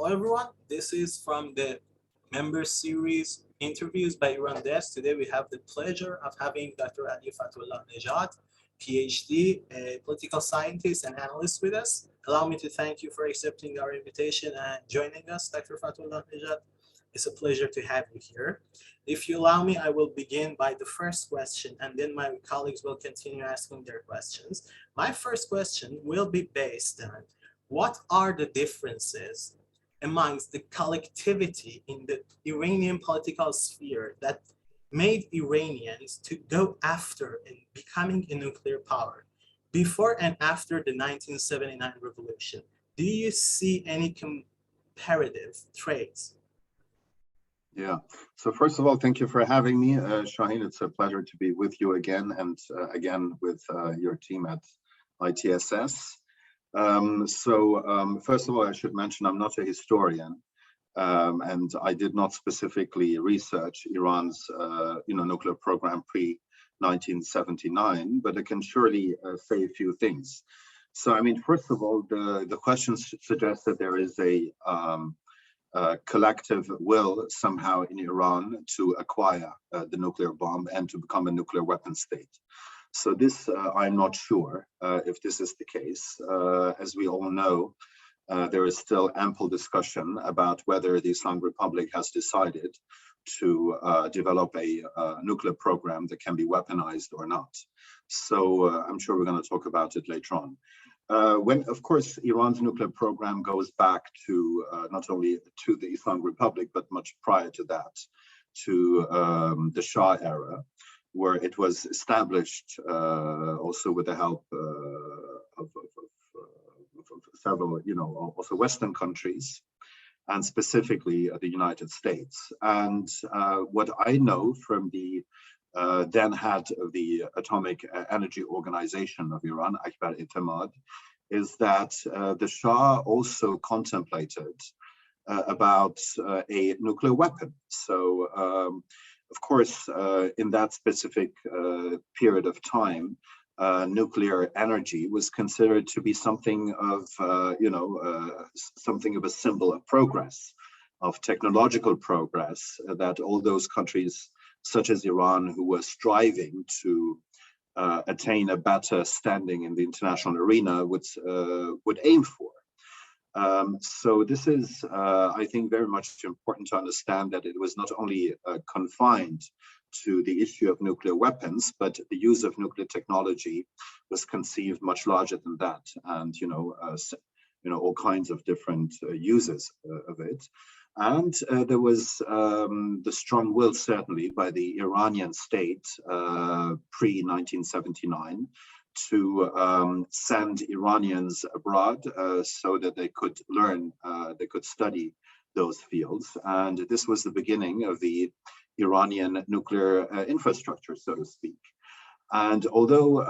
Hello everyone, this is from the member series interviews by Iran Desk. Today we have the pleasure of having Dr. Ali Fatullah Nejad, PhD, a political scientist and analyst with us. Allow me to thank you for accepting our invitation and joining us, Dr. Fatullah Nejad. It's a pleasure to have you here. If you allow me, I will begin by the first question and then my colleagues will continue asking their questions. My first question will be based on what are the differences amongst the collectivity in the Iranian political sphere that made Iranians to go after and becoming a nuclear power before and after the 1979 revolution? Do you see any comparative traits? Yeah. So first of all, thank you for having me, Shaheen. It's a pleasure to be with you again and again with your team at ITSS. First of all, I should mention I'm not a historian, and I did not specifically research Iran's nuclear program pre-1979, but I can surely say a few things. So, I mean, first of all, the question suggests that there is a collective will somehow in Iran to acquire the nuclear bomb and to become a nuclear weapon state. So this, I'm not sure if this is the case. As we all know, there is still ample discussion about whether the Islamic Republic has decided to develop a nuclear program that can be weaponized or not. So I'm sure we're going to talk about it later on. Of course, Iran's nuclear program goes back to not only to the Islamic Republic, but much prior to that, to the Shah era, where it was established also with the help of several, also Western countries, and specifically the United States. And what I know from the then head of the Atomic Energy Organization of Iran, Akbar Etemad, is that the Shah also contemplated about a nuclear weapon. So, of course, in that specific period of time, nuclear energy was considered to be something of, something of a symbol of progress, of technological progress, that all those countries, such as Iran, who were striving to attain a better standing in the international arena, would aim for. So this is, I think, very much important to understand that it was not only confined to the issue of nuclear weapons, but the use of nuclear technology was conceived much larger than that, and all kinds of different uses of it. And there was the strong will, certainly, by the Iranian state pre-1979 to send Iranians abroad so that they could learn, they could study those fields. And this was the beginning of the Iranian nuclear infrastructure, so to speak. And although,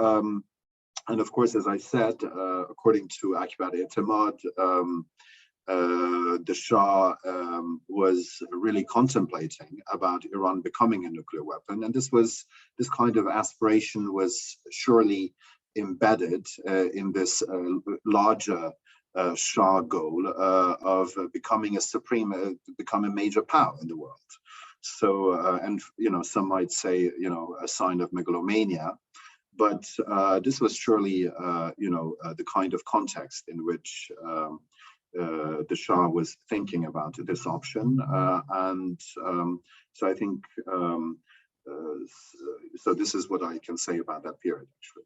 and of course, as I said, according to Akbar Etemad, the Shah was really contemplating about Iran becoming a nuclear weapon. And this kind of aspiration was surely embedded in this larger Shah goal of becoming become a major power in the world. So, and some might say, a sign of megalomania, but this was surely, the kind of context in which the Shah was thinking about this option, so I think so. This is what I can say about that period, actually.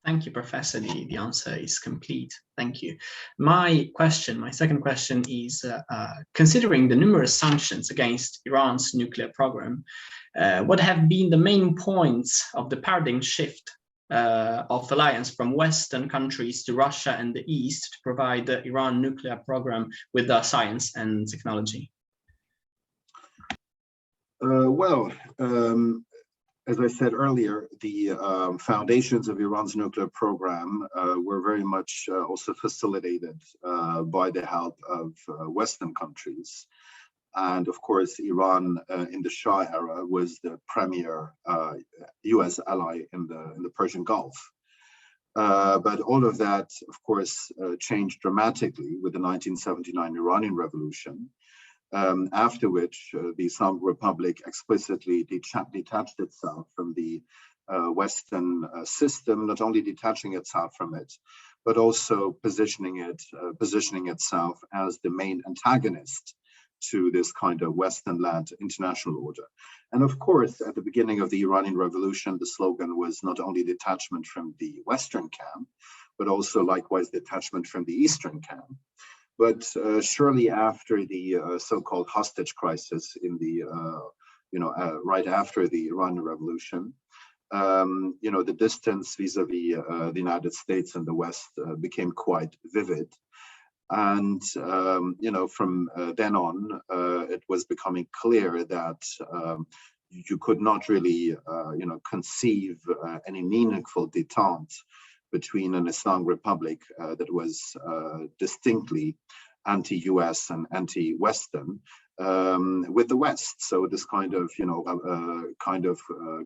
Thank you, Professor. The answer is complete. Thank you. My second question is, considering the numerous sanctions against Iran's nuclear program, what have been the main points of the paradigm shift of alliance from Western countries to Russia and the East to provide the Iran nuclear program with science and technology? As I said earlier, the foundations of Iran's nuclear program were very much also facilitated by the help of Western countries. And of course, Iran in the Shah era was the premier US ally in the Persian Gulf. But all of that, of course, changed dramatically with the 1979 Iranian Revolution, after which the Islamic Republic explicitly detached itself from the Western system, not only detaching itself from it, but also positioning itself as the main antagonist to this kind of Western-led international order. And of course, at the beginning of the Iranian Revolution, the slogan was not only detachment from the Western camp, but also likewise detachment from the Eastern camp. But surely after the so-called hostage crisis in the, right after the Iranian Revolution, the distance vis-a-vis the United States and the West became quite vivid. And, from then on, it was becoming clear that you could not really, conceive any meaningful detente between an Islamic Republic that was distinctly anti-US and anti-Western with the West. So this kind of,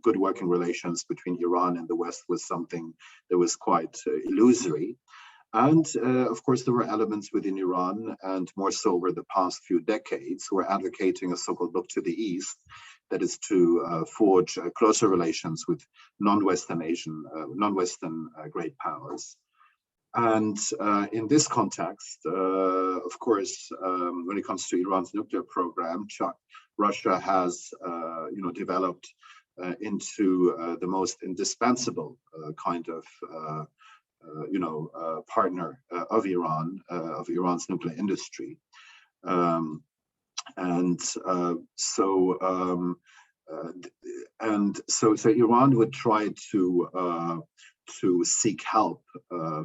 good working relations between Iran and the West was something that was quite illusory. And of course, there were elements within Iran, and more so over the past few decades, who are advocating a so-called look to the East, that is to forge closer relations with non-Western great powers. And in this context, of course, when it comes to Iran's nuclear program, Russia has, developed into the most indispensable kind of partner of Iran, of Iran's nuclear industry. So Iran would try to seek help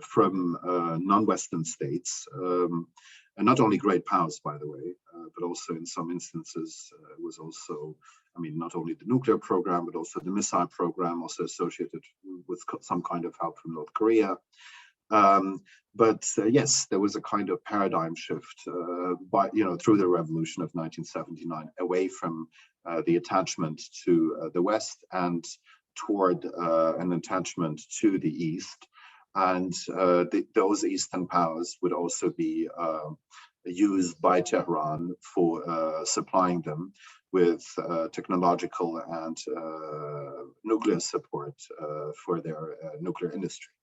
from non-Western states, and not only great powers, by the way, but also in some instances was also, not only the nuclear program, but also the missile program, also associated with some kind of help from North Korea. But yes, there was a kind of paradigm shift through the revolution of 1979, away from the attachment to the West and toward an attachment to the East. And those Eastern powers would also be used by Tehran for supplying them with technological and nuclear support for their nuclear industry.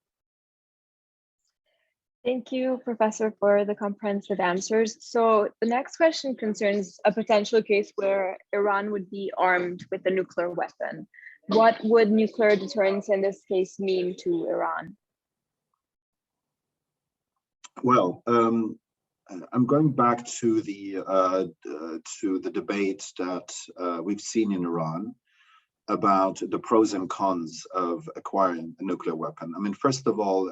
Thank you, Professor, for the comprehensive answers. So the next question concerns a potential case where Iran would be armed with a nuclear weapon. What would nuclear deterrence in this case mean to Iran? Well, I'm going back to the debate that we've seen in Iran about the pros and cons of acquiring a nuclear weapon. First of all,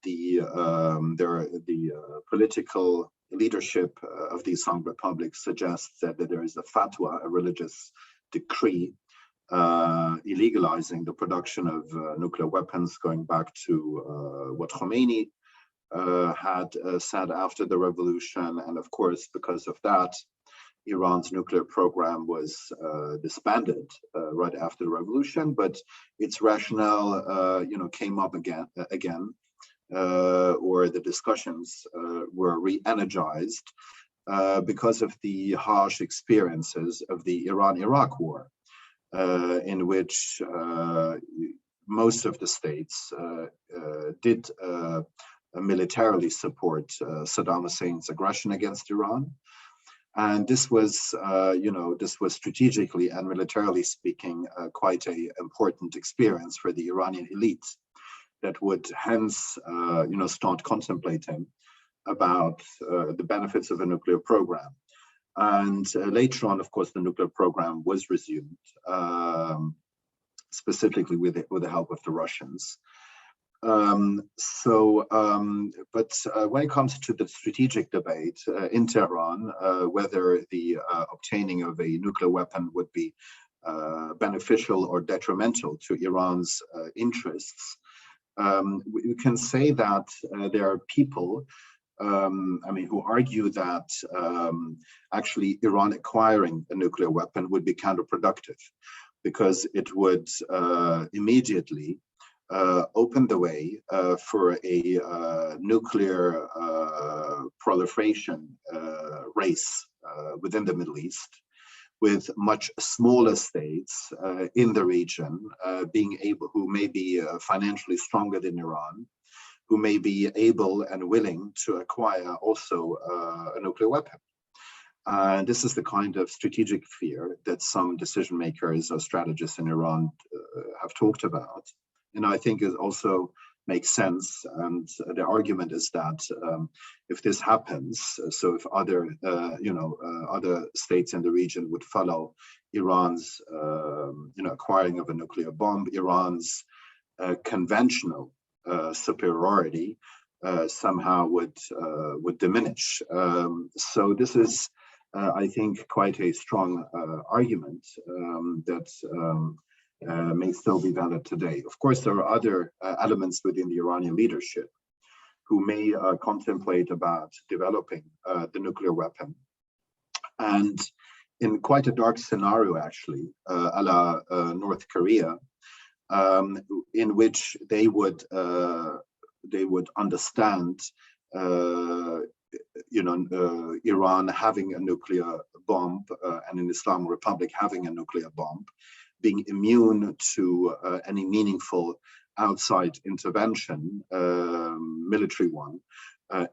the political leadership of the Islamic Republic suggests that there is a fatwa, a religious decree, illegalizing the production of nuclear weapons, going back to what Khomeini had said after the revolution. And of course, because of that, Iran's nuclear program was disbanded right after the revolution, but its rationale, came up again. Or the discussions were re-energized because of the harsh experiences of the Iran-Iraq war, in which most of the states did militarily support Saddam Hussein's aggression against Iran. And this was strategically and militarily speaking quite an important experience for the Iranian elite, that would hence, start contemplating about the benefits of a nuclear program. And later on, of course, the nuclear program was resumed, specifically with the help of the Russians. But when it comes to the strategic debate in Tehran, whether the obtaining of a nuclear weapon would be beneficial or detrimental to Iran's interests, we can say that there are people who argue that actually Iran acquiring a nuclear weapon would be counterproductive, because it would immediately open the way for a nuclear proliferation race within the Middle East, with much smaller states in the region who may be financially stronger than Iran, who may be able and willing to acquire also a nuclear weapon. And this is the kind of strategic fear that some decision makers or strategists in Iran have talked about. And I think it also makes sense. And the argument is that if this happens, so if other, other states in the region would follow Iran's, acquiring of a nuclear bomb, Iran's conventional superiority somehow would diminish. So this is, I think, quite a strong argument that may still be valid today. Of course, there are other elements within the Iranian leadership who may contemplate about developing the nuclear weapon. And in quite a dark scenario, actually, a la North Korea, in which they would understand Iran having a nuclear bomb and an Islamic Republic having a nuclear bomb, being immune to any meaningful outside intervention, military one,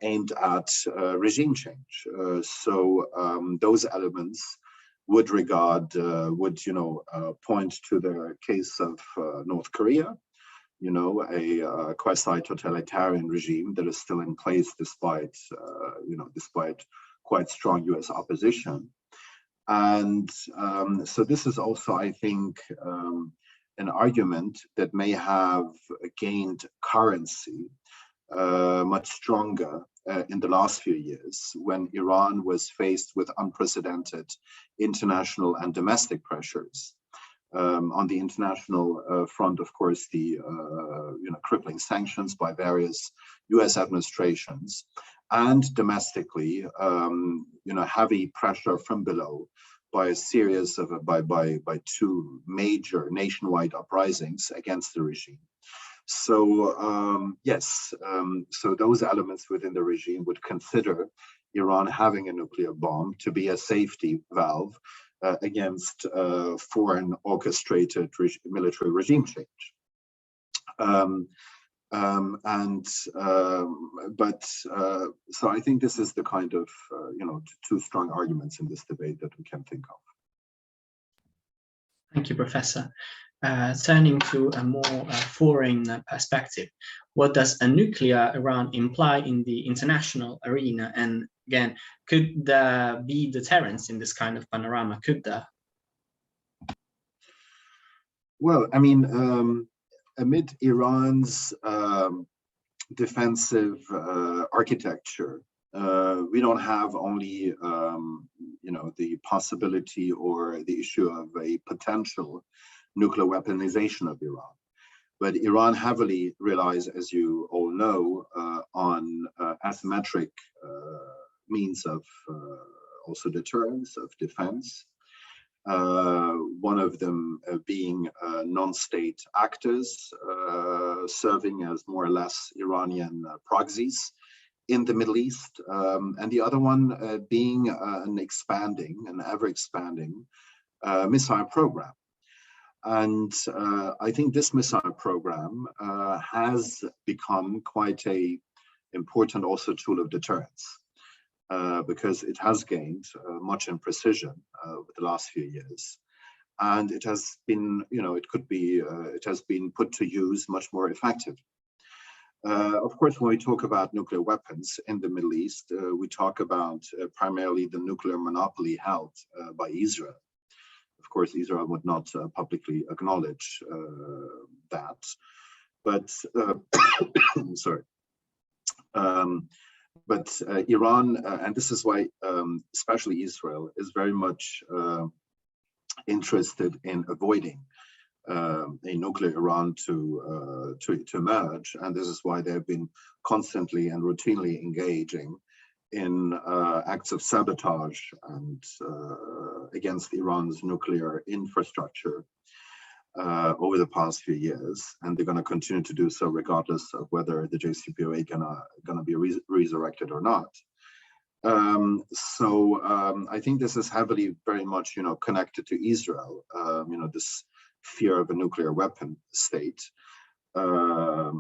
aimed at regime change. So those elements would point to the case of North Korea, a quasi-totalitarian regime that is still in place despite quite strong US opposition. And so this is also, I think, an argument that may have gained currency much stronger in the last few years, when Iran was faced with unprecedented international and domestic pressures. On the international front, of course, the crippling sanctions by various US administrations, and domestically, heavy pressure from below by a series of by two major nationwide uprisings against the regime. So yes, so those elements within the regime would consider Iran having a nuclear bomb to be a safety valve against foreign orchestrated military regime change. So I think this is the kind of two strong arguments in this debate that we can think of. Thank you, Professor. Turning to a more foreign perspective, what does a nuclear Iran imply in the international arena? And again, could there be deterrence in this kind of panorama? Could there? Well, I mean, amid Iran's defensive architecture, we don't have only the possibility or the issue of a potential nuclear weaponization of Iran, but Iran heavily relies, as you all know, on asymmetric means of also deterrence, of defense. One of them being non-state actors serving as more or less Iranian proxies in the Middle East, and the other one being an ever-expanding missile program. And I think this missile program has become quite an important also tool of deterrence, because it has gained much in precision over the last few years. And it has been, it has been put to use much more effectively. Of course, when we talk about nuclear weapons in the Middle East, we talk about primarily the nuclear monopoly held by Israel. Of course, Israel would not publicly acknowledge that, but sorry. But Iran, and this is why especially Israel is very much interested in avoiding a nuclear Iran to emerge, and this is why they have been constantly and routinely engaging in acts of sabotage and against Iran's nuclear infrastructure. over the past few years, and they're going to continue to do so regardless of whether the JCPOA gonna be resurrected or not. I think this is heavily, very much, connected to Israel. This fear of a nuclear weapon state. But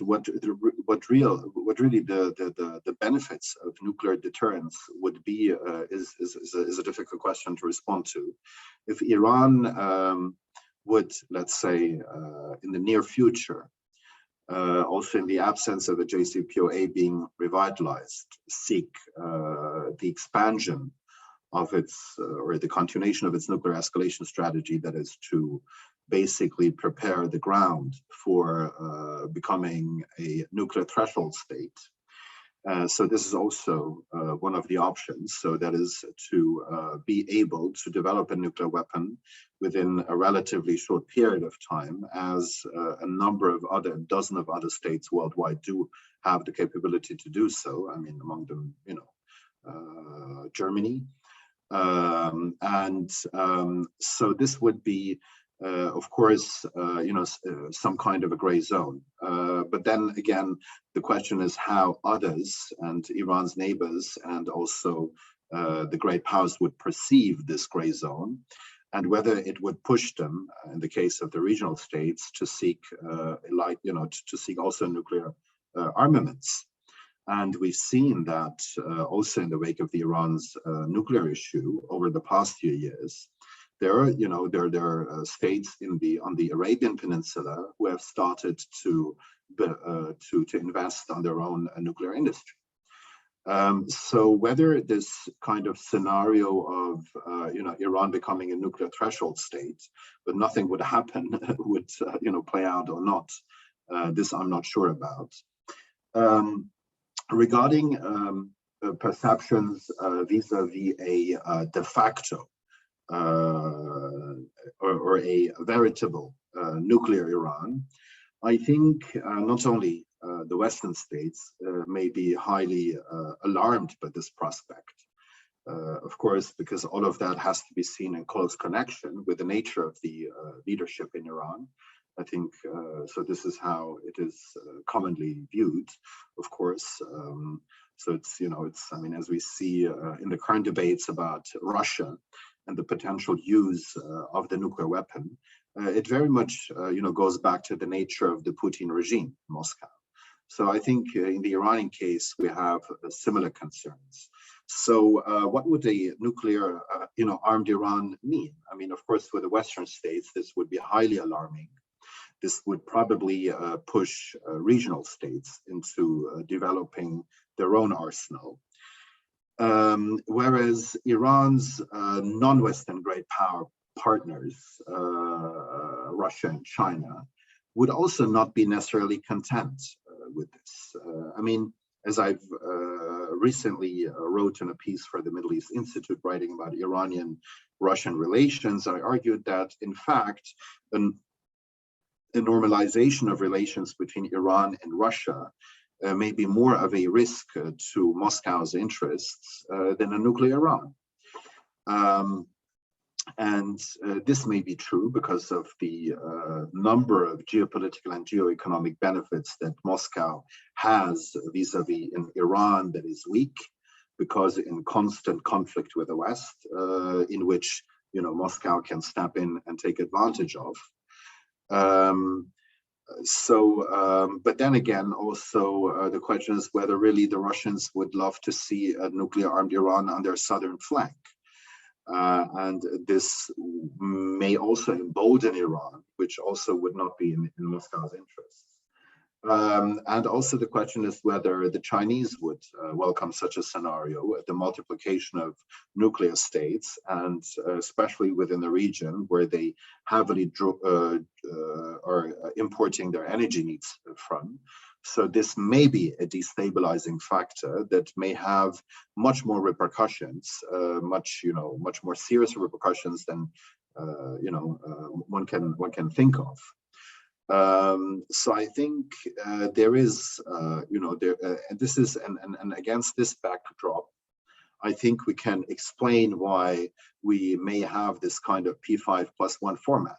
what really the benefits of nuclear deterrence would be is a difficult question to respond to. If Iran would, let's say, in the near future, also in the absence of a JCPOA being revitalized, seek the expansion of its or the continuation of its nuclear escalation strategy, that is to basically prepare the ground for becoming a nuclear threshold state. So this is also one of the options. So that is to be able to develop a nuclear weapon within a relatively short period of time, as a dozen of other states worldwide do have the capability to do so. I mean, among them, Germany. So this would be, of course, some kind of a gray zone. But then again, the question is how others and Iran's neighbors and also the great powers would perceive this gray zone, and whether it would push them, in the case of the regional states, to seek, to seek also nuclear armaments. And we've seen that also in the wake of the Iran's nuclear issue over the past few years. There are states on the Arabian Peninsula who have started to invest on their own nuclear industry. So whether this kind of scenario of Iran becoming a nuclear threshold state, but nothing would happen, would play out or not, this I'm not sure about. Regarding perceptions vis-a-vis a de facto or a veritable nuclear Iran, I think not only the Western states may be highly alarmed by this prospect. Of course, because all of that has to be seen in close connection with the nature of the leadership in Iran. I think so. This is how it is commonly viewed, of course. So it's I mean, as we see in the current debates about Russia and the potential use of the nuclear weapon, it very much goes back to the nature of the Putin regime in Moscow. So I think in the Iranian case we have similar concerns. So what would a nuclear armed Iran mean? I mean, of course, for the Western states, this would be highly alarming. This would probably push regional states into developing their own arsenal. Whereas Iran's non-Western great power partners, Russia and China, would also not be necessarily content with this. I mean, as I've recently wrote in a piece for the Middle East Institute writing about Iranian-Russian relations, I argued that, in fact, the normalization of relations between Iran and Russia may be more of a risk to Moscow's interests than a nuclear Iran. This may be true because of the number of geopolitical and geoeconomic benefits that Moscow has vis-a-vis in Iran that is weak, because in constant conflict with the West, in which Moscow can step in and take advantage of. But then again, also the question is whether really the Russians would love to see a nuclear armed Iran on their southern flank. And this may also embolden Iran, which also would not be in Moscow's interests. And also the question is whether the Chinese would welcome such a scenario, the multiplication of nuclear states, and especially within the region where they heavily are importing their energy needs from. So this may be a destabilizing factor that may have much more repercussions, much more serious repercussions than one can think of. So I think there is, and this is, and against this backdrop, I think we can explain why we may have this kind of P5+1 format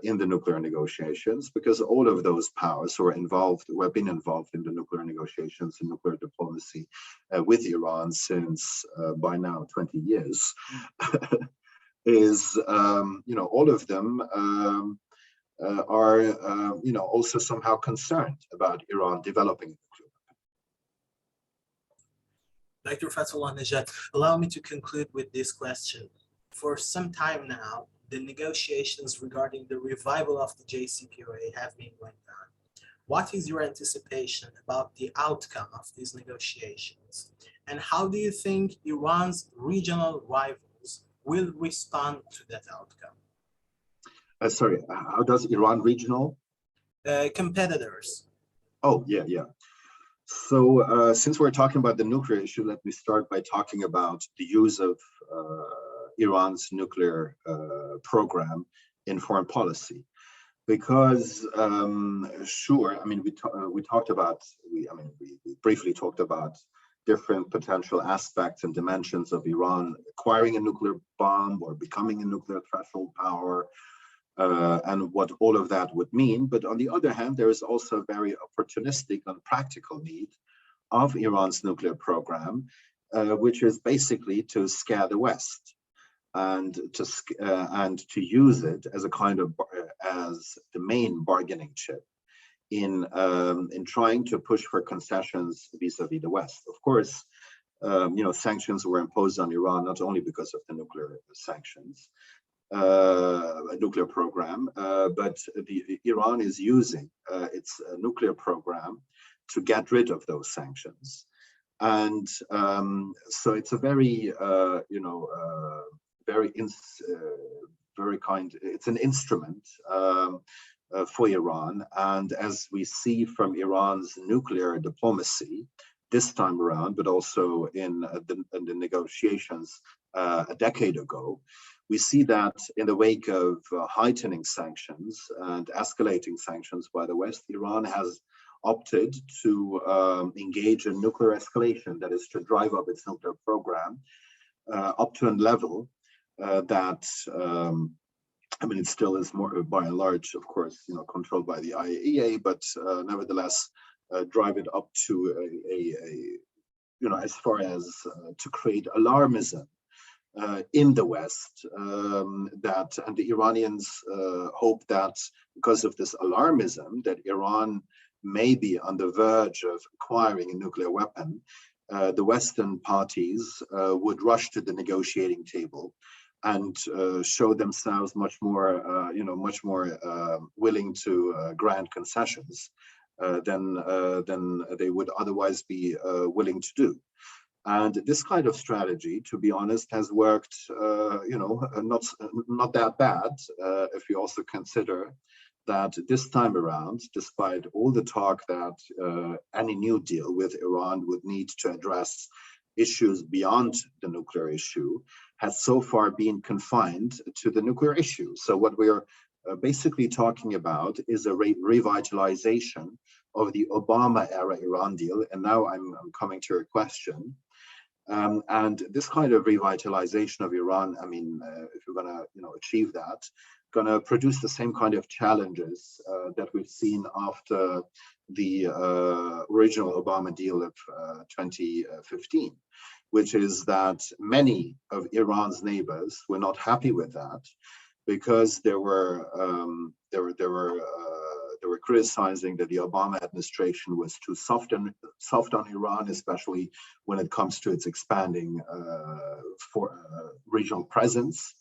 in the nuclear negotiations, because all of those powers who have been involved in the nuclear negotiations and nuclear diplomacy with Iran since by now 20 years, is, all of them are, also somehow concerned about Iran developing nuclear. Dr. Fatullah Najat, allow me to conclude with this question. For some time now, the negotiations regarding the revival of the JCPOA have been going on. What is your anticipation about the outcome of these negotiations? And how do you think Iran's regional rivals will respond to that outcome? Sorry, how does Iran regional? Competitors. Oh, yeah. So since we're talking about the nuclear issue, let me start by talking about the use of Iran's nuclear program in foreign policy. Because sure, I mean, we briefly talked about different potential aspects and dimensions of Iran acquiring a nuclear bomb or becoming a nuclear threshold power, and what all of that would mean. But on the other hand, there is also a very opportunistic and practical need of Iran's nuclear program, which is basically to scare the West and to use it as a kind of as the main bargaining chip in trying to push for concessions vis-a-vis the West. Of course, sanctions were imposed on Iran not only because of the nuclear sanctions, nuclear program, but Iran is using its nuclear program to get rid of those sanctions. And so it's a very, it's an instrument for Iran. And as we see from Iran's nuclear diplomacy this time around, but also in the negotiations a decade ago, we see that in the wake of heightening sanctions and escalating sanctions by the West, Iran has opted to engage in nuclear escalation, that is to drive up its nuclear program up to a level that, it still is more by and large, of course, controlled by the IAEA, but nevertheless, drive it up to as far as to create alarmism in the West, and the Iranians hope that because of this alarmism, that Iran may be on the verge of acquiring a nuclear weapon, the Western parties would rush to the negotiating table and show themselves much more willing to grant concessions than they would otherwise be willing to do. And this kind of strategy, to be honest, has worked, not that bad, if you also consider that this time around, despite all the talk that any new deal with Iran would need to address issues beyond the nuclear issue, has so far been confined to the nuclear issue. So what we're basically talking about is a revitalization of the Obama-era Iran deal. And now I'm coming to your question. And this kind of revitalization of Iran, if you're going to achieve that, going to produce the same kind of challenges that we've seen after the original Obama deal of 2015, which is that many of Iran's neighbors were not happy with that because they were criticizing that the Obama administration was too soft on Iran, especially when it comes to its expanding regional presence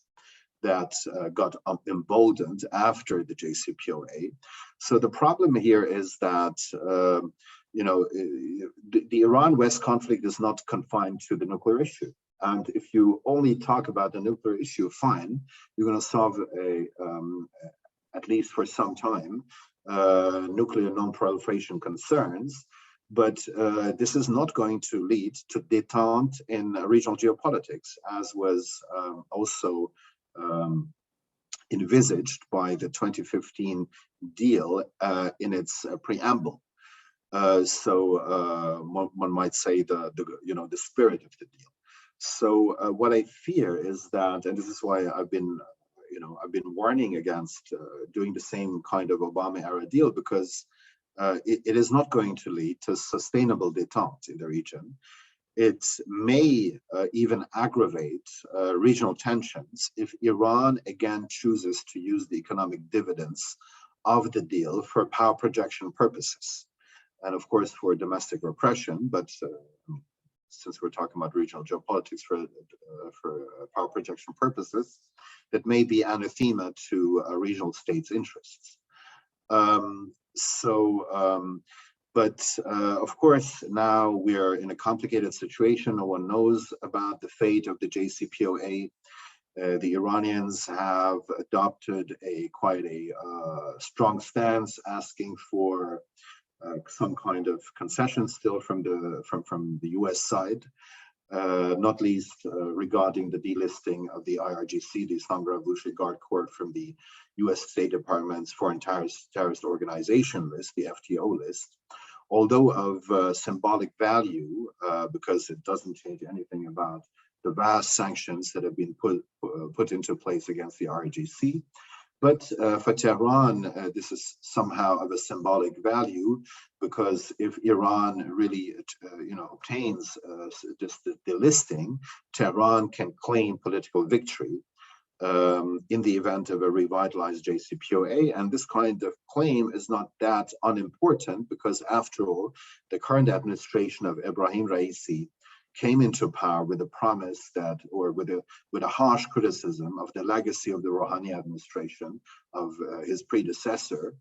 that got emboldened after the JCPOA. So the problem here is that the Iran-West conflict is not confined to the nuclear issue. And if you only talk about the nuclear issue, fine, you're going to solve at least for some time, nuclear non-proliferation concerns. But this is not going to lead to détente in regional geopolitics, as was also envisaged by the 2015 deal in its preamble. So one might say the spirit of the deal. So what I fear is that, and this is why I've been warning against doing the same kind of Obama era deal, because it is not going to lead to sustainable détente in the region. It may even aggravate regional tensions if Iran again chooses to use the economic dividends of the deal for power projection purposes, and of course for domestic repression. But since we're talking about regional geopolitics for power projection purposes, that may be anathema to regional states' interests. But of course, now we're in a complicated situation. No one knows about the fate of the JCPOA. The Iranians have adopted quite a strong stance, asking for some kind of concession still from the U.S. side, not least regarding the delisting of the IRGC, the Islamic Revolutionary Guard Corps, from the U.S. State Department's Foreign Terrorist Organization list, the FTO list. Although of symbolic value, because it doesn't change anything about the vast sanctions that have been put into place against the IRGC. But for Tehran, this is somehow of a symbolic value, because if Iran really, obtains just the listing, Tehran can claim political victory in the event of a revitalized JCPOA. And this kind of claim is not that unimportant, because after all, the current administration of Ebrahim Raisi came into power with a promise that, or with a harsh criticism of the legacy of the Rouhani administration, of his predecessor,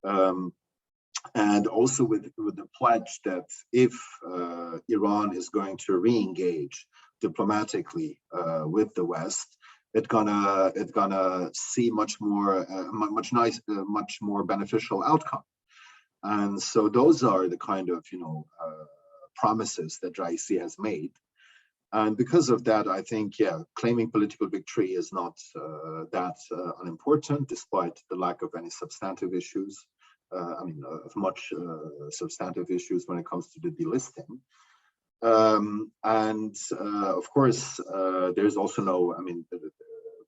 and also with the pledge that if Iran is going to re-engage diplomatically with the West, it's gonna see much more beneficial outcome. And so those are the kind of promises that Raisi has made. And because of that, I think, claiming political victory is not that unimportant, despite the lack of any substantive issues. Of much substantive issues when it comes to the delisting. Of course, there's also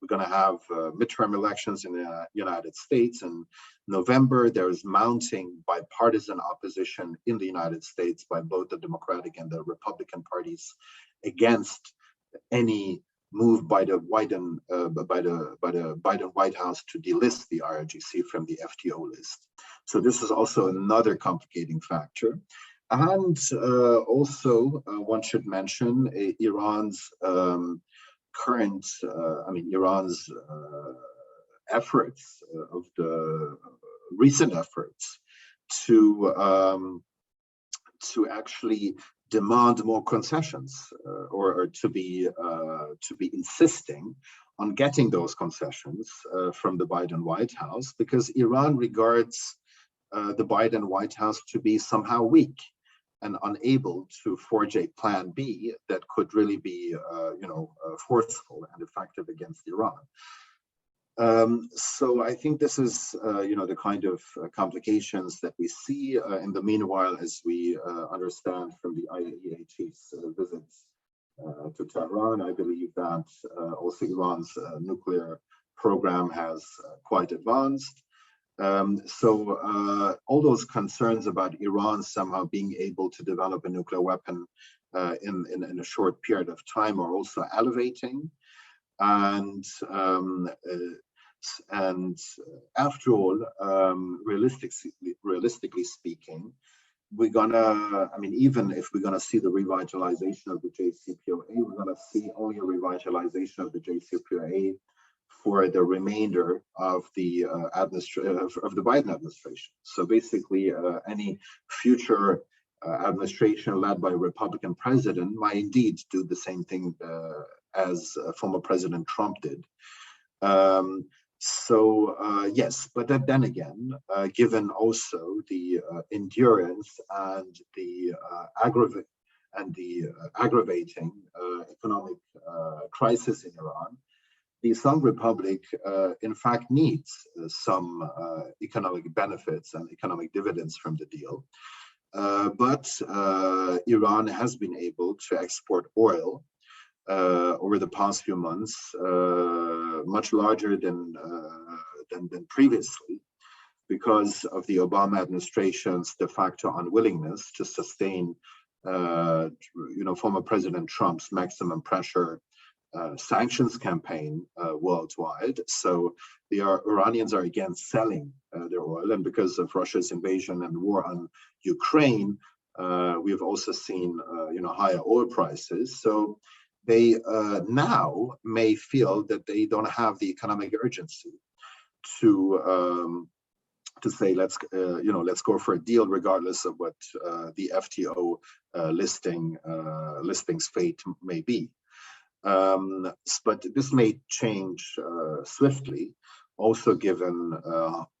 we're going to have midterm elections in the United States in November. There's mounting bipartisan opposition in the United States by both the Democratic and the Republican parties against any move by the Biden White House to delist the IRGC from the FTO list. So this is also another complicating factor. And also, one should mention Iran's Iran's efforts, of the recent efforts to actually demand more concessions, or to be insisting on getting those concessions from the Biden White House, because Iran regards the Biden White House to be somehow weak and unable to forge a plan B that could really be, forceful and effective against Iran. So I think this is, the kind of complications that we see. In the meanwhile, as we understand from the IAEA chief's visits to Tehran, I believe that also Iran's nuclear program has quite advanced. So all those concerns about Iran somehow being able to develop a nuclear weapon in a short period of time are also elevating. And after all, realistically speaking, we're gonna, even if we're gonna see the revitalization of the JCPOA, we're gonna see only a revitalization of the JCPOA for the remainder of the Biden administration. So basically, any future administration led by a Republican president might indeed do the same thing as former President Trump did. Yes, but then again, given also the endurance and the aggravating economic crisis in Iran, the Islamic Republic, in fact, needs some economic benefits and economic dividends from the deal. But Iran has been able to export oil over the past few months, much larger than previously, because of the Obama administration's de facto unwillingness to sustain, former President Trump's maximum pressure sanctions campaign worldwide. So the Iranians are again selling their oil, and because of Russia's invasion and war on Ukraine, we have also seen higher oil prices. So they now may feel that they don't have the economic urgency to say let's go for a deal regardless of what the FTO listings fate may be. But this may change swiftly, also given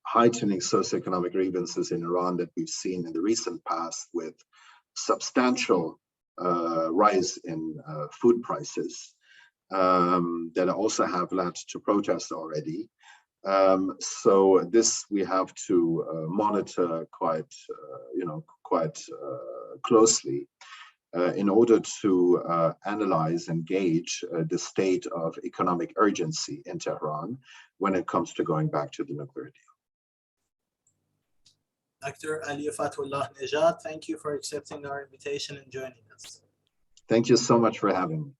heightening socioeconomic grievances in Iran that we've seen in the recent past, with substantial rise in food prices that also have led to protests already. So this we have to monitor quite closely in order to analyze and gauge the state of economic urgency in Tehran when it comes to going back to the nuclear deal. Dr. Ali Fatullah Nejad, thank you for accepting our invitation and joining us. Thank you so much for having me.